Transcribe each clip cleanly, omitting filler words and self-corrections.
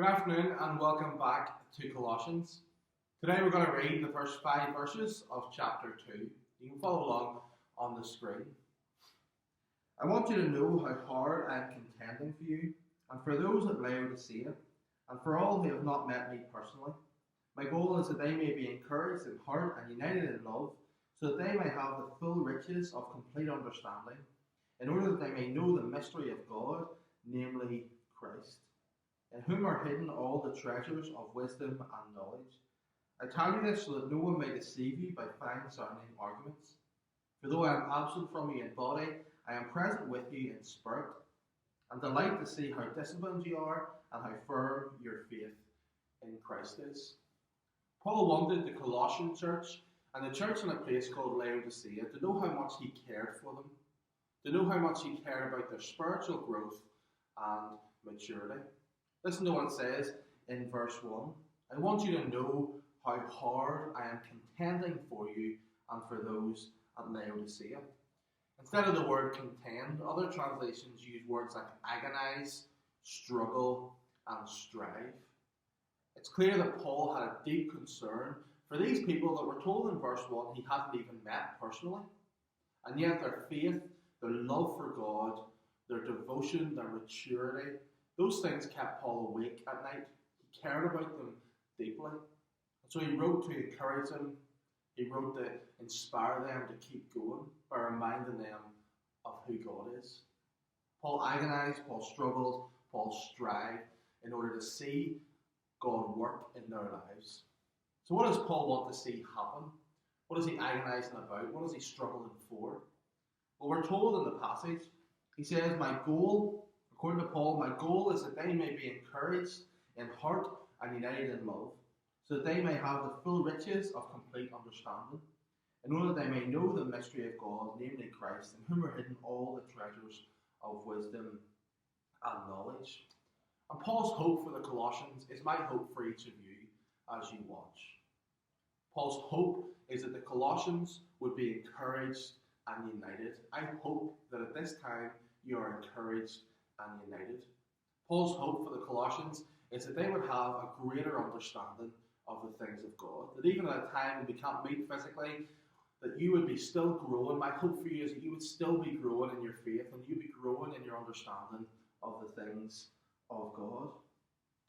afternoon and welcome back to Colossians. Today we're going to read the first 5 verses of chapter 2. You can follow along on the screen. I want you to know how hard I am contending for you and for those at Laodicea and for all who have not met me personally. My goal is that they may be encouraged in heart and united in love, so that they may have the full riches of complete understanding, in order that they may know the mystery of God, namely Christ, in whom are hidden all the treasures of wisdom and knowledge. I tell you this so that no one may deceive you by fine-sounding arguments. For though I am absent from you in body, I am present with you in spirit, and delight to see how disciplined you are and how firm your faith in Christ is. Paul wanted the Colossian church and the church in a place called Laodicea to know how much he cared for them, to know how much he cared about their spiritual growth and maturity. Listen to what it says in verse 1. I want you to know how hard I am contending for you and for those at Laodicea. Instead of the word contend, other translations use words like agonize, struggle, and strive. It's clear that Paul had a deep concern for these people that were told in verse 1 he hadn't even met personally. And yet their faith, their love for God, their devotion, their maturity, those things kept Paul awake at night. He cared about them deeply. And so he wrote to encourage them. He wrote to inspire them to keep going by reminding them of who God is. Paul agonized, Paul struggled, Paul strived in order to see God work in their lives. So what does Paul want to see happen? What is he agonizing about? What is he struggling for? Well, we're told in the passage, he says, my goal, according to Paul, my goal is that they may be encouraged in heart and united in love, so that they may have the full riches of complete understanding, in order that they may know the mystery of God, namely Christ, in whom are hidden all the treasures of wisdom and knowledge. And Paul's hope for the Colossians is my hope for each of you as you watch. Paul's hope is that the Colossians would be encouraged and united. I hope that at this time you are encouraged and united. Paul's hope for the Colossians is that they would have a greater understanding of the things of God. That even at a time when we can't meet physically, that you would be still growing. My hope for you is that you would still be growing in your faith and you'd be growing in your understanding of the things of God.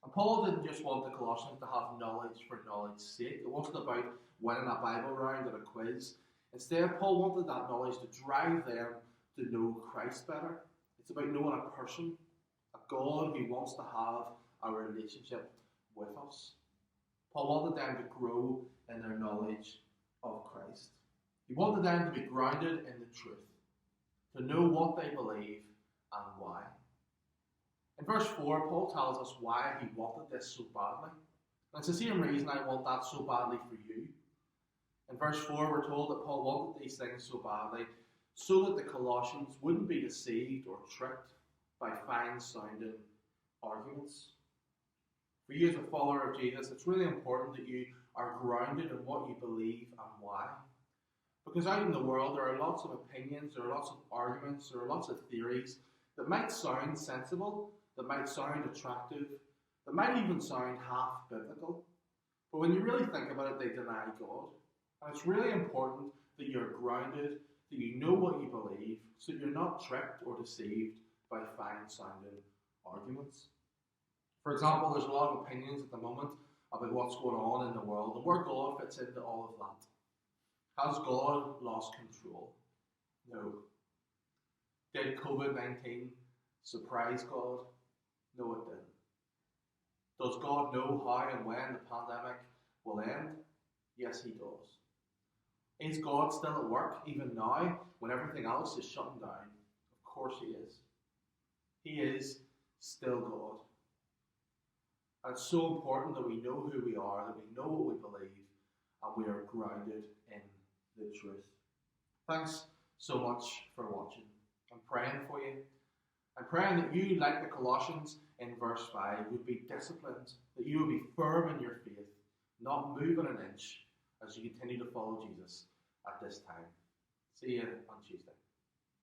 And Paul didn't just want the Colossians to have knowledge for knowledge's sake. It wasn't about winning a Bible round or a quiz. Instead, Paul wanted that knowledge to drive them to know Christ better. It's about knowing a person, a God who wants to have a relationship with us. Paul wanted them to grow in their knowledge of Christ. He wanted them to be grounded in the truth, to know what they believe and why. In verse 4, Paul tells us why he wanted this so badly. And it's the same reason I want that so badly for you. In verse 4, we're told that Paul wanted these things so badly so that the Colossians wouldn't be deceived or tricked by fine-sounding arguments. For you as a follower of Jesus, it's really important that you are grounded in what you believe and why. Because out in the world, there are lots of opinions, there are lots of arguments, there are lots of theories that might sound sensible, that might sound attractive, that might even sound half biblical. But when you really think about it, they deny God. And it's really important that you're grounded, that you know what you believe, so that you're not tricked or deceived by fine-sounding arguments. For example, there's a lot of opinions at the moment about what's going on in the world and where God fits into all of that. Has God lost control? No. Did COVID-19 surprise God? No, it didn't. Does God know how and when the pandemic will end? Yes, he does. Is God still at work even now when everything else is shutting down? Of course he is. He is still God. And it's so important that we know who we are, that we know what we believe, and we are grounded in the truth. Thanks so much for watching. I'm praying for you. I'm praying that you, like the Colossians in verse 5, would be disciplined, that you would be firm in your faith, not moving an inch as you continue to follow Jesus at this time. See you on Tuesday.